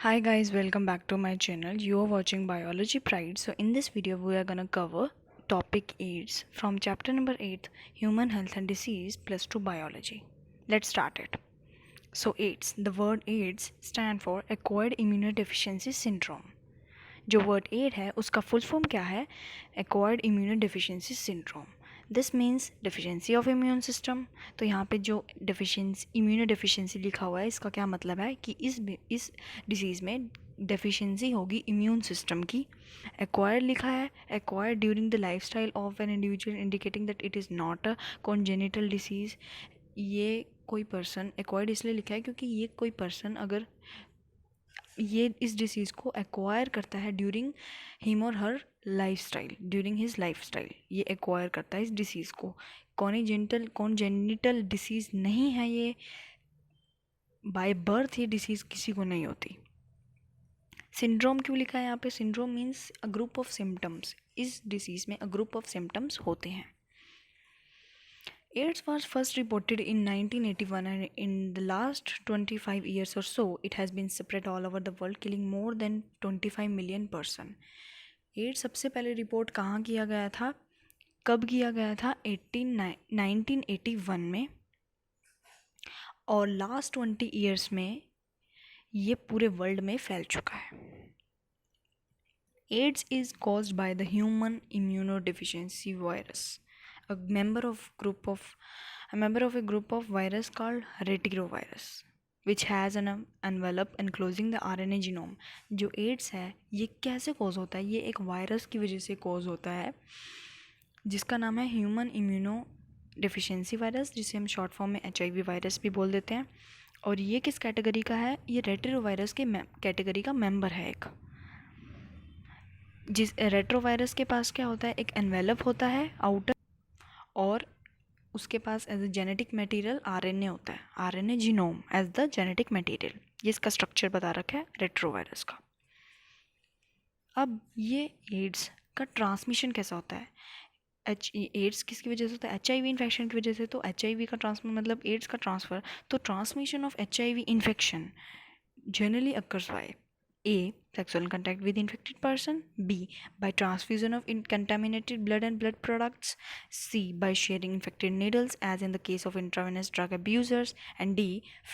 Hi guys, welcome back to my channel. You are watching Biology Pride. So in this video we are gonna cover topic AIDS from chapter number 8, Human Health and Disease plus 2 Biology. Let's start it. So AIDS, the word AIDS stand for Acquired Immunodeficiency Syndrome. जो word add है उसका full form क्या है? Acquired immunodeficiency syndrome. This means deficiency of immune system. तो यहाँ पे जो deficiency immunodeficiency लिखा हुआ है इसका क्या मतलब है कि इस डिजीज़ में डेफिशिएंसी होगी इम्यून सिस्टम की. एक्वायर्ड लिखा है, acquired during the life style of an individual indicating that it is not a congenital disease. ये कोई पर्सन एक्वायर्ड इसलिए लिखा है क्योंकि ये कोई पर्सन अगर ये इस डिसीज़ को एक्वायर करता है ड्यूरिंग हिम और हर लाइफस्टाइल, ड्यूरिंग हिज लाइफस्टाइल ये एक्वायर करता है इस डिसीज़ को. कॉन्जेनिटल डिसीज़ नहीं है ये. बाय बर्थ ये डिसीज़ किसी को नहीं होती. सिंड्रोम क्यों लिखा है यहाँ पे? Syndrome means a group of symptoms. इस डिसीज़ में अ ग्रुप ऑफ सिम्टम्स होते हैं. AIDS was first reported in 1981 and in the last 25 years or so, it has been spread all over the world, killing more than 25 million person. AIDS सबसे पहले report कहाँ किया गया था, कब किया गया था? 1981 में. और लास्ट 20 ईयर्स में ये पूरे वर्ल्ड में फैल चुका है. AIDS is caused by the human immunodeficiency virus. A member of a group of virus called retrovirus, which has an envelope enclosing the RNA genome. जो एड्स है ये कैसे कॉज होता है? ये एक वायरस की वजह से कॉज होता है जिसका नाम है ह्यूमन इम्यूनो डिफिशियंसी वायरस, जिसे हम शॉर्ट फॉर्म में HIV वायरस भी बोल देते हैं. और ये किस कैटेगरी का है? ये रेट्रोवायरस के कैटेगरी का मेंबर है एक. जिस रेट्रोवायरस के पास क्या होता है? एक एनवेलप होता है आउटर, और उसके पास as a genetic material RNA होता है, RNA genome as the genetic material. ये इसका स्ट्रक्चर बता रखा है रेट्रोवायरस का. अब ये एड्स का ट्रांसमिशन कैसा होता है? एड्स किसकी वजह से होता है? HIV इन्फेक्शन की वजह से. तो HIV का ट्रांसफर मतलब एड्स का ट्रांसफ़र. तो transmission of HIV infection generally occurs by A. Sexual contact with infected person. B. By transfusion of contaminated blood and blood products. C. By sharing infected needles as in the case of intravenous drug abusers. And D.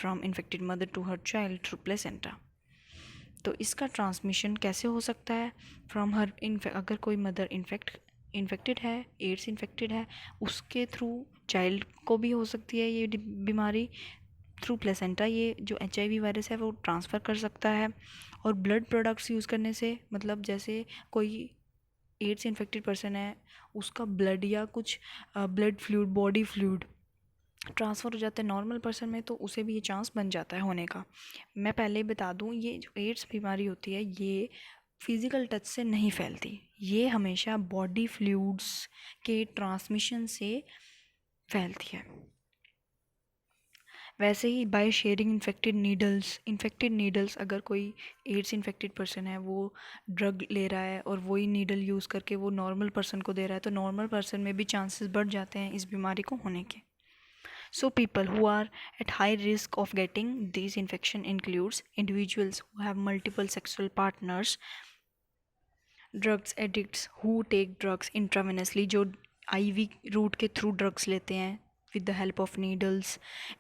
From infected mother to her child through placenta. तो इसका transmission कैसे हो सकता है? From her अगर कोई mother infected है, ads infected है, उसके थ्रू चाइल्ड को भी हो सकती है ये बीमारी. थ्रू प्लेसेंटा ये जो HIV वायरस है वो ट्रांसफ़र कर सकता है. और ब्लड प्रोडक्ट्स यूज़ करने से, मतलब जैसे कोई एड्स इन्फेक्टेड पर्सन है उसका ब्लड या कुछ blood fluid, body fluid transfer हो जाता है नॉर्मल पर्सन में, तो उसे भी ये चांस बन जाता है होने का. मैं पहले ही बता दूँ, ये जो एड्स बीमारी होती है ये फिज़िकल टच से नहीं फैलती. ये हमेशा बॉडी फ्लूइड्स के ट्रांसमिशन से फैलती है. वैसे ही बाय शेयरिंग इन्फेक्टेड नीडल्स, अगर कोई एड्स इन्फेक्टेड पर्सन है वो ड्रग ले रहा है और वही नीडल यूज़ करके वो नॉर्मल पर्सन को दे रहा है, तो नॉर्मल पर्सन में भी चांसेस बढ़ जाते हैं इस बीमारी को होने के. So people who are at high risk of getting these infection includes individuals who have multiple sexual partners, drugs addicts who take drugs intravenously, जो IV रूट के थ्रू ड्रग्स लेते हैं with the help of needles,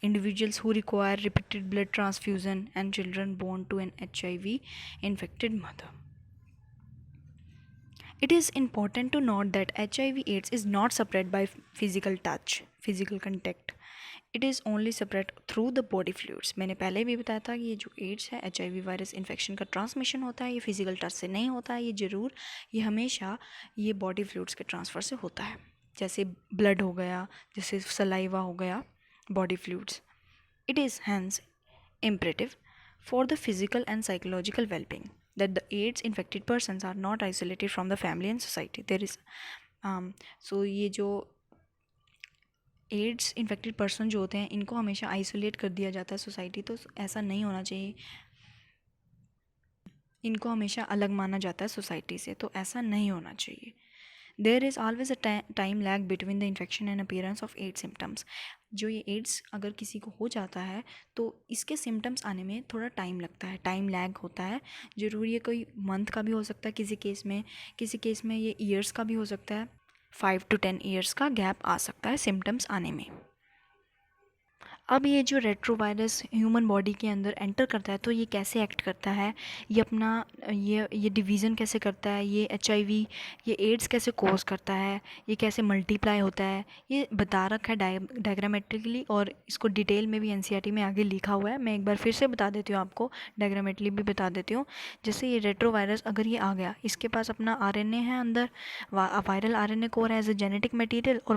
individuals who require repeated blood transfusion, and children born to an HIV infected mother. It is important to note that HIV/AIDS is not spread by physical contact. It is only spread through the body fluids. मैंने पहले भी बताया था कि ये जो ads है HIV virus infection का ट्रांसमिशन होता है, ये फिजिकल टच से नहीं होता है. ये हमेशा ये बॉडी फ्लूइड्स के ट्रांसफ़र से होता है, जैसे ब्लड हो गया, जैसे सलाइवा हो गया, body fluids. It is hence imperative for the physical and psychological well-being that the AIDS infected persons are not isolated from the family and society. There is so ये जो एड्स इन्फेक्टेड पर्सन जो होते हैं इनको हमेशा isolate कर दिया जाता है सोसाइटी. तो ऐसा नहीं होना चाहिए. इनको हमेशा अलग माना जाता है सोसाइटी से, तो ऐसा नहीं होना चाहिए. There is always a time lag between the infection and appearance of AIDS symptoms. जो ये एड्स अगर किसी को हो जाता है तो इसके सिम्टम्स आने में थोड़ा टाइम लगता है, टाइम लैग होता है। ज़रूरी है कोई मंथ का भी हो सकता है किसी केस में ये ईयर्स का भी हो सकता है। 5 to 10 ईयर्स का गैप आ सकता है सिम्टम्स आने में। अब ये जो रेट्रोवायरस ह्यूमन बॉडी के अंदर एंटर करता है तो ये कैसे एक्ट करता है, ये अपना ये डिवीज़न कैसे करता है, ये HIV ये एड्स कैसे कोज करता है, ये कैसे मल्टीप्लाई होता है, ये बता रखा है डायग्रामेट्रिकली, और इसको डिटेल में भी NCERT में आगे लिखा हुआ है। मैं एक बार फिर से बता देती हूँ आपको, डायग्रामेट्रिकली भी बता देती हूँ। जैसे ये रेट्रोवायरस अगर ये आ गया, इसके पास अपना RNA है अंदर, वायरल RNA कोर है एज ए जेनेटिक मटीरियल, और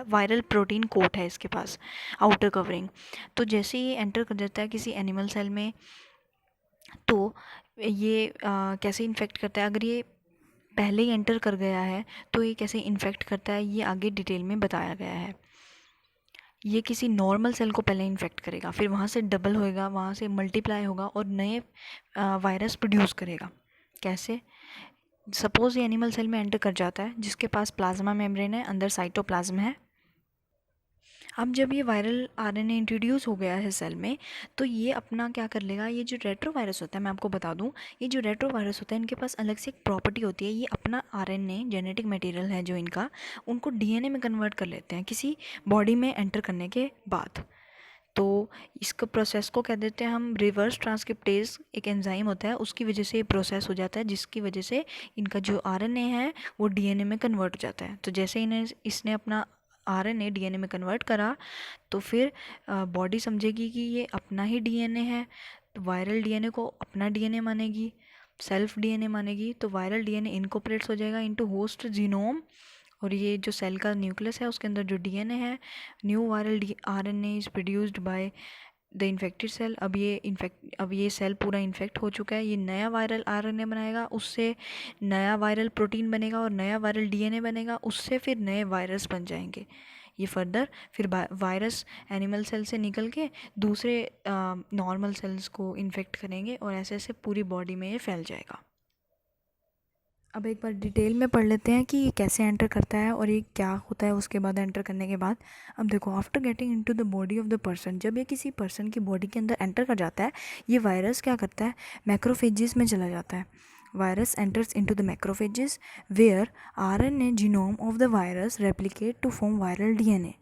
वायरल प्रोटीन कोट है इसके पास, आउटर कवरिंग। तो जैसे ये एंटर कर जाता है किसी एनिमल सेल में, तो ये कैसे इन्फेक्ट करता है, अगर ये पहले ही एंटर कर गया है तो ये कैसे इन्फेक्ट करता है, ये आगे डिटेल में बताया गया है। ये किसी नॉर्मल सेल को पहले इन्फेक्ट करेगा, फिर वहाँ से डबल होएगा, वहाँ से मल्टीप्लाई होगा और नए वायरस प्रोड्यूस करेगा। कैसे? सपोज़ ये एनिमल सेल में एंटर कर जाता है जिसके पास प्लाज्मा मेम्ब्रेन है, अंदर साइटोप्लाज्म है। अब जब ये वायरल RNA इंट्रोड्यूस हो गया है सेल में, तो ये अपना क्या कर लेगा, ये जो रेट्रोवायरस होता है, मैं आपको बता दूं, ये जो रेट्रोवायरस होता है इनके पास अलग से एक प्रॉपर्टी होती है, ये अपना RNA जेनेटिक मटेरियल है जो इनका, उनको DNA में कन्वर्ट कर लेते हैं किसी बॉडी में एंटर करने के बाद। तो इसका प्रोसेस को कह देते हैं हम रिवर्स ट्रांसक्रिप्टेज, एक एंजाइम होता है, उसकी वजह से ये प्रोसेस हो जाता है, जिसकी वजह से इनका जो RNA है वो DNA में कन्वर्ट हो जाता है। तो जैसे इसने अपना RNA DNA में कन्वर्ट करा, तो फिर बॉडी समझेगी कि ये अपना ही DNA है, तो वायरल DNA को अपना DNA मानेगी, सेल्फ DNA मानेगी, तो वायरल DNA इनकॉर्पोरेट्स हो जाएगा इनटू होस्ट जीनोम, और ये जो सेल का न्यूक्लियस है उसके अंदर जो DNA है, new viral RNA is produced by the infected cell. अब ये सेल पूरा इन्फेक्ट हो चुका है, ये नया वायरल RNA बनाएगा, उससे नया वायरल प्रोटीन बनेगा और नया वायरल DNA बनेगा, उससे फिर नए वायरस बन जाएंगे। ये फर्दर फिर वायरस एनिमल सेल से निकल के दूसरे नॉर्मल सेल्स को इन्फेक्ट करेंगे, और ऐसे ऐसे पूरी बॉडी में ये फैल जाएगा। अब एक बार डिटेल में पढ़ लेते हैं कि ये कैसे एंटर करता है और ये क्या होता है उसके बाद, एंटर करने के बाद। अब देखो, after getting into the body of the person, जब ये किसी पर्सन की बॉडी के अंदर एंटर कर जाता है, ये वायरस क्या करता है, मैक्रोफेजेस में चला जाता है। Virus enters into the macrophages where RNA genome of the virus replicate to form viral DNA।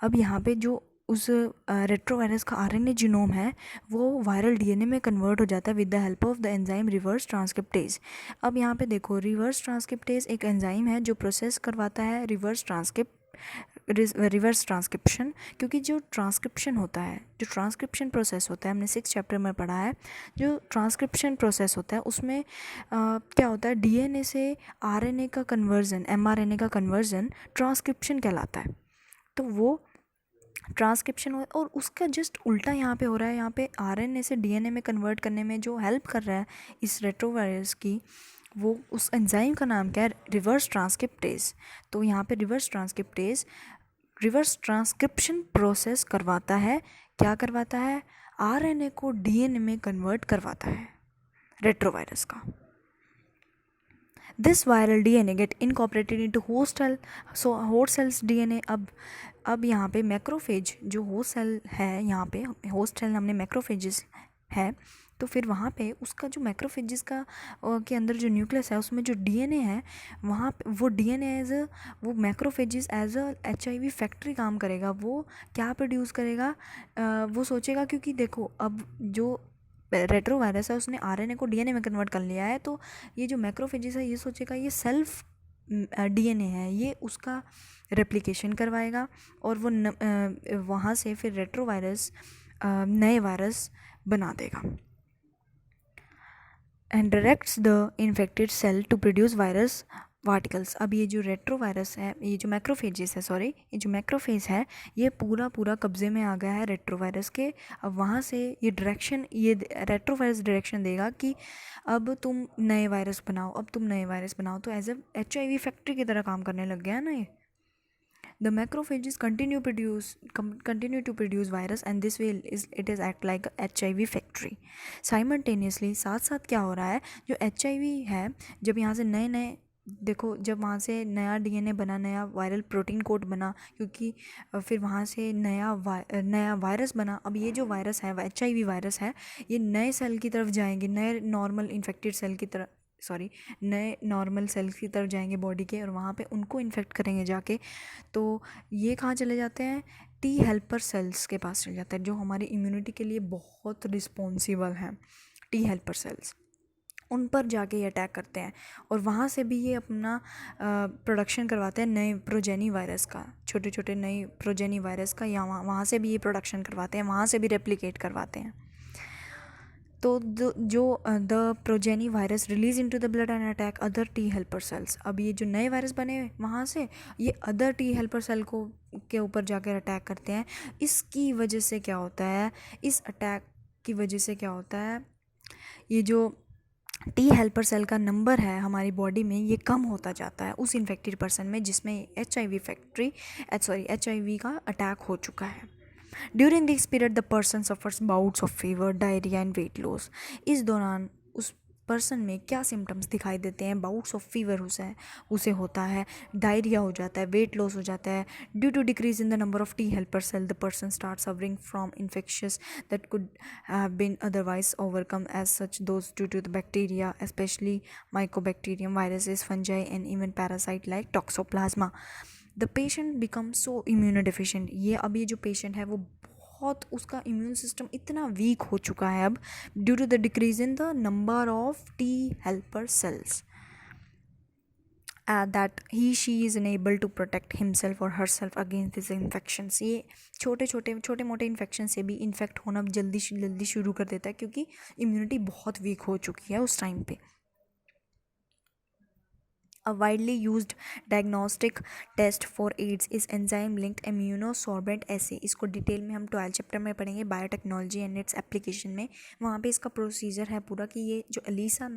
अब यहाँ पे जो उस रेट्रोवायरस का RNA जीनोम है वो वायरल DNA में कन्वर्ट हो जाता है with the help of the enzyme reverse transcriptase. अब यहाँ पे देखो, रिवर्स ट्रांसक्रिप्टेज एक एंजाइम है जो प्रोसेस करवाता है रिवर्स ट्रांसक्रिप्शन, क्योंकि जो ट्रांसक्रिप्शन होता है, जो ट्रांसक्रिप्शन प्रोसेस होता है, हमने 6th चैप्टर में पढ़ा है, जो ट्रांसक्रिप्शन प्रोसेस होता है उसमें क्या होता है, DNA से RNA का कन्वर्जन, mRNA का कन्वर्जन ट्रांसक्रिप्शन कहलाता है। तो वो ट्रांसक्रिप्शन हो, और उसका जस्ट उल्टा यहाँ पे हो रहा है। यहाँ पे RNA से DNA में कन्वर्ट करने में जो हेल्प कर रहा है इस रेट्रोवायरस की, वो उस एंजाइम का नाम क्या है, रिवर्स ट्रांसक्रिप्टेज। तो यहाँ पे रिवर्स ट्रांसक्रिप्शन प्रोसेस करवाता है। क्या करवाता है, RNA को DNA में कन्वर्ट करवाता है रेट्रोवायरस का। This viral DNA get incorporated into host cells DNA। अब यहाँ पे मैक्रोफेज जो होस्ट सेल है, यहाँ पे होस्ट सेल हमने मैक्रोफेजेस है, तो फिर वहाँ पे उसका जो मैक्रोफेजेस का के अंदर जो न्यूक्लियस है उसमें जो DNA है, वहाँ पे वो DNA वो macrophages as a HIV factory काम करेगा। वो क्या प्रोड्यूस करेगा, वो सोचेगा, क्योंकि देखो अब जो रेट्रोवायरस है उसने RNA को DNA में कन्वर्ट कर लिया है, तो ये जो मैक्रोफेजेस है ये सोचेगा ये सेल्फ DNA है, ये उसका रेप्लिकेशन करवाएगा, और वो वहाँ से फिर रेट्रोवायरस नए वायरस बना देगा and directs the infected cell to produce virus particles. अब ये जो रेट्रोवायरस है, ये जो मैक्रोफेजेस है, ये जो मैक्रोफेज है, ये पूरा कब्जे में आ गया है रेट्रोवायरस के। अब वहाँ से ये रेट्रोवायरस डायरेक्शन देगा कि अब तुम नए वायरस बनाओ, तो एज ए HIV फैक्ट्री की तरह काम करने लग गया है ना ये। The macrophages continue to produce virus, and this way it is act like a HIV factory. Simultaneously, साथ साथ क्या हो रहा है, जो HIV है, जब यहाँ से नए देखो जब वहाँ से नया डीएनए बना, नया वायरल प्रोटीन कोड बना, क्योंकि फिर वहाँ से नया वायरस बना। अब ये जो वायरस है, एचआईवी वायरस है, ये नए सेल की तरफ जाएंगे, नए नॉर्मल इन्फेक्टेड सेल की तरफ, सॉरी, नए नॉर्मल सेल्स की तरफ जाएंगे बॉडी के, और वहाँ पे उनको इन्फेक्ट करेंगे जाके। तो ये कहाँ चले जाते हैं? टी हेल्पर सेल्स के पास चले जाते हैं, जो हमारी इम्यूनिटी के लिए बहुत रिस्पॉन्सिबल हैं। टी हेल्पर सेल्स, उन पर जाके ये अटैक करते हैं, और वहाँ से भी ये अपना प्रोडक्शन करवाते हैं नए प्रोजेनी वायरस का, छोटे छोटे नए प्रोजेनी वायरस का, या वहाँ से भी ये प्रोडक्शन करवाते हैं, वहाँ से भी रेप्लिकेट करवाते हैं। तो the progeny virus release into the blood and attack other T helper sales. अब ये जो नए वायरस बने वहाँ से, ये अदर टी हेल्पर सेल को के ऊपर जाकर अटैक करते हैं। इसकी वजह से क्या होता है, इस अटैक की वजह से क्या होता है, ये जो टी हेल्पर सेल का नंबर है हमारी बॉडी में, ये कम होता जाता है उस इन्फेक्टेड पर्सन में जिसमें एच आई वी का अटैक हो चुका है। During this period the person suffers bouts of fever, diarrhoea and weight loss. इस दौरान उस पर्सन में क्या सिम्टम्स दिखाई देते हैं? बाउट्स ऑफ फीवर उसे होता है, डायरिया हो जाता है, वेट लॉस हो जाता है। Due to decrease in the number of T helper cell the person start suffering from infections that could have been otherwise overcome as such those due to the bacteria, specially mycobacterium, viruses, fungi and even parasite like toxoplasma. The patient become so immunodeficient. ये जो patient है वो बहुत, उसका immune system इतना week हो चुका है अब, due to the decrease in the number of T helper cells, that she is unable to protect himself or herself against these infections। ये छोटे मोटे इन्फेक्शन से भी इन्फेक्ट होना जल्दी शुरू कर देता है, क्योंकि इम्यूनिटी बहुत वीक हो चुकी है उस टाइम पे। A widely used diagnostic test for AIDS is enzyme linked immunosorbent assay। इसको डिटेल में हम 12 चैप्टर में पढ़ेंगे, बायोटेक्नोलॉजी एंड इट्स एप्लीकेशन में। वहाँ पे इसका प्रोसीजर है पूरा कि ये जो एलिसा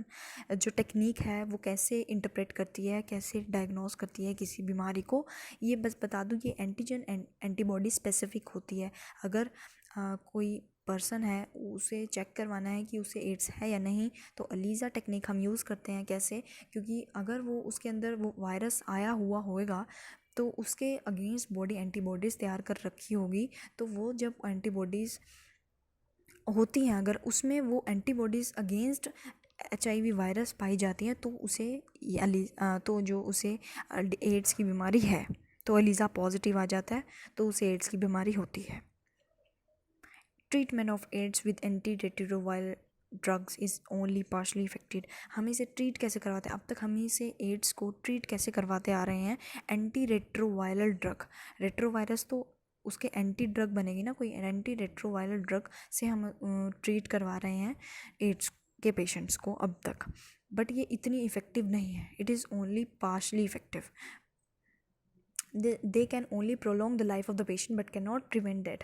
जो टेक्निक है वो कैसे इंटरप्रेट करती है, कैसे डायग्नोस करती है किसी बीमारी को। ये बस बता दूँ कि एंटीजन एंटीबॉडी स्पेसिफिक होती है। अगर कोई पर्सन है, उसे चेक करवाना है कि उसे एड्स है या नहीं, तो एलिसा टेक्निक हम यूज़ करते हैं। कैसे? क्योंकि अगर वो उसके अंदर वो वायरस आया हुआ होएगा, तो उसके अगेंस्ट बॉडी एंटीबॉडीज़ तैयार कर रखी होगी। तो वो जब एंटीबॉडीज़ होती हैं, अगर उसमें वो एंटीबॉडीज़ अगेंस्ट एचआईवी वायरस पाई जाती हैं, तो तो जो उसे एड्स की बीमारी है, तो एलिसा पॉजिटिव आ जाता है, तो उसे एड्स की बीमारी होती है। Treatment of AIDS with anti retroviral drugs is only partially effected. हम इसे ट्रीट कैसे करवाते हैं? अब तक हम इसे एड्स को ट्रीट कैसे करवाते आ रहे हैं? एंटी रेट्रोवायरल ड्रग, रेट्रोवायरस तो उसके एंटी ड्रग बनेगी ना, कोई एंटी रेट्रोवायरल ड्रग से हम ट्रीट करवा रहे हैं एड्स के पेशेंट्स को अब तक। बट ये इतनी इफ़ेक्टिव नहीं है, it is only partially effective. They can only prolong the life of the patient but can not prevent death.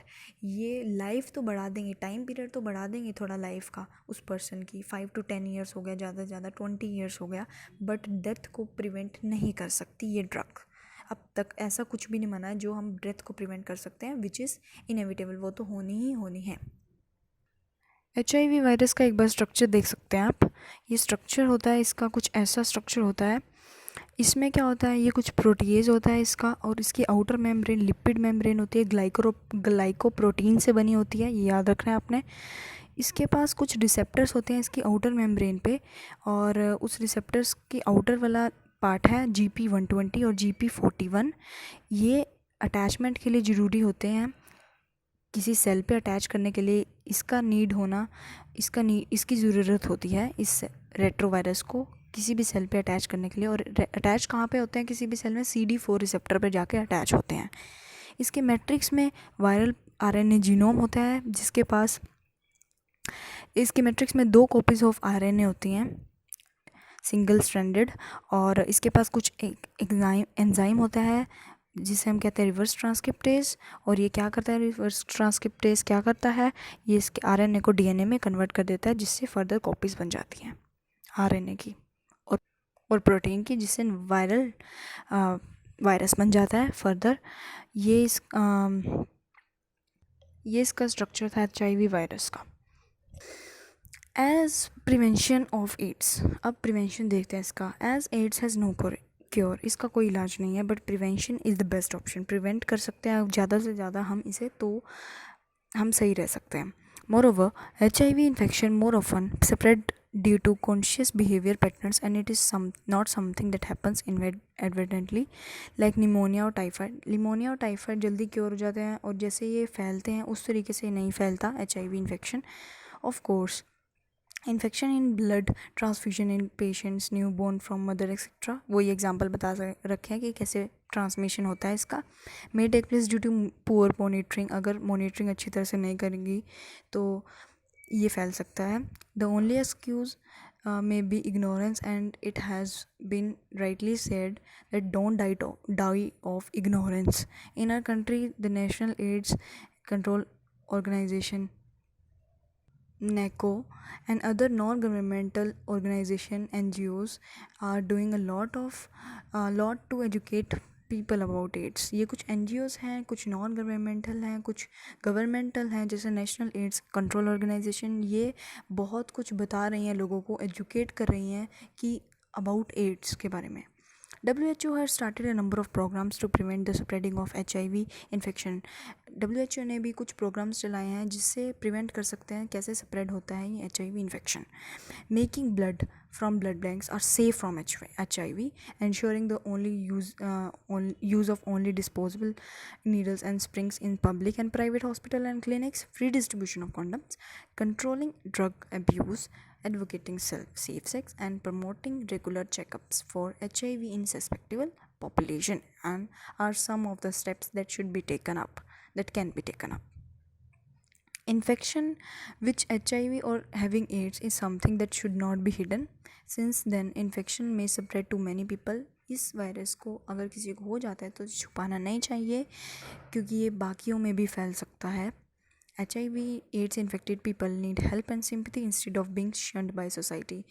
ये लाइफ तो बढ़ा देंगे, टाइम पीरियड तो बढ़ा देंगे थोड़ा लाइफ का उस पर्सन की, 5 to 10 ईयर्स हो गया, ज़्यादा से ज़्यादा 20 ईयर्स हो गया, बट डेथ को प्रिवेंट नहीं कर सकती ये ड्रग। अब तक ऐसा कुछ भी नहीं माना है जो हम डेथ को प्रिवेंट कर सकते हैं, विच इज़ इनएविटेबल, वो तो होनी ही होनी है। एचआईवी वायरस का एक बार स्ट्रक्चर देख सकते हैं आप। ये स्ट्रक्चर होता है, इसका कुछ ऐसा स्ट्रक्चर होता है। इसमें क्या होता है, ये कुछ प्रोटीएज होता है इसका, और इसकी आउटर मेम्ब्रेन लिपिड मेम्ब्रेन होती है, ग्लाइकोप्रोटीन से बनी होती है, ये याद रखना है आपने। इसके पास कुछ रिसेप्टर्स होते हैं इसकी आउटर मेम्ब्रेन पे, और उस रिसेप्टर्स की आउटर वाला पार्ट है GP120 और GP41। ये अटैचमेंट के लिए ज़रूरी होते हैं, किसी सेल पे अटैच करने के लिए इसका नीड होना, इसकी ज़रूरत होती है इस रेट्रोवायरस को किसी भी सेल पे अटैच करने के लिए। और अटैच कहाँ पे होते हैं किसी भी सेल में? CD4 रिसेप्टर पे जाके अटैच होते हैं। इसके मैट्रिक्स में वायरल RNA जीनोम होता है, जिसके पास इसके मैट्रिक्स में 2 कॉपीज़ ऑफ RNA होती हैं, सिंगल स्ट्रैंडेड। और इसके पास कुछ एंजाइम होता है जिसे हम कहते हैं रिवर्स ट्रांसक्रिप्टेज। और ये क्या करता है, रिवर्स ट्रांसक्रिप्टेज क्या करता है, ये इसके RNA को DNA में कन्वर्ट कर देता है, जिससे फर्दर कॉपीज़ बन जाती हैं RNA की और प्रोटीन की, जिससे वायरस बन जाता है फर्दर। ये इसका स्ट्रक्चर था HIV वायरस का। एज प्रिवेंशन ऑफ एड्स, अब प्रिवेंशन देखते हैं इसका। As AIDS has no cure, इसका कोई इलाज नहीं है, but prevention is the best option. Prevent कर सकते हैं ज़्यादा से ज़्यादा हम इसे, तो हम सही रह सकते हैं। Moreover HIV infection more often spread due to conscious behaviour patterns and it is not something that happens inadvertently like pneumonia और टाइफाइड। निमोनिया और टाइफाइड जल्दी क्योर हो जाते हैं, और जैसे ये फैलते हैं उस तरीके से नहीं फैलता HIV infection. Of course infection in blood transfusion in patients new born from mother etcetera, वही एग्जाम्पल बता रखे हैं कि कैसे ट्रांसमिशन होता है इसका। May take place due to poor monitoring, अगर मॉनिटरिंग अच्छी तरह से नहीं करेंगी तो ये फैल सकता है। The only excuse may be ignorance and it has been rightly said that don't die of ignorance. In our country the national AIDS control organisation NACO and other non-governmental organization NGOs are doing a lot to educate people about AIDS। ये कुछ NGOs हैं, कुछ non governmental हैं, कुछ governmental हैं, जैसे national AIDS control organisation. ये बहुत कुछ बता रही हैं, लोगों को एजुकेट कर रही हैं कि अबाउट एड्स के बारे में। WHO has started a number of programs to prevent the spreading of HIV infection। WHO ने भी कुछ प्रोग्राम्स चलाए हैं जिससे प्रिवेंट कर सकते हैं कैसे स्प्रेड होता है ये HIV infection. Making blood from blood banks are safe from HIV, ensuring the use of only disposable needles and springs in public and private hospital and clinics, free distribution of condoms, controlling drug abuse, advocating safe sex, and promoting regular checkups for HIV in susceptible population, and are some of the steps that can be taken up. Infection with HIV or having AIDS is something that should not be hidden, since then infection may spread to many people। इस virus को अगर किसी को हो जाता है तो छुपाना नहीं चाहिए, क्योंकि ये बाकियों में भी फैल सकता है। HIV AIDS infected people need help and sympathy instead of being shunned by society।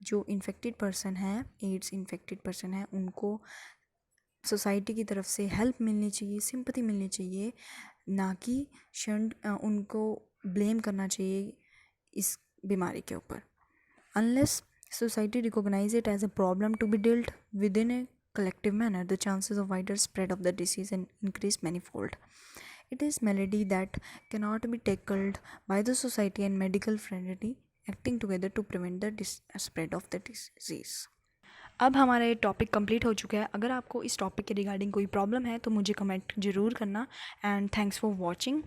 जो इन्फेक्टेड पर्सन है, एड्स इन्फेक्टेड पर्सन है, उनको सोसाइटी की तरफ से हेल्प मिलनी चाहिए, सिंपैथी मिलनी चाहिए, ना कि उनको ब्लेम करना चाहिए इस बीमारी के ऊपर। Unless society recognise it as a problem to be dealt with in a collective manner, the chances of wider spread of the disease increase manifold। It is malady that cannot be tackled by the society and medical fraternity acting together to prevent the spread of the disease। अब हमारा ये topic complete हो चुका है। अगर आपको इस topic के रिगार्डिंग कोई प्रॉब्लम है तो मुझे कमेंट ज़रूर करना। And thanks for watching.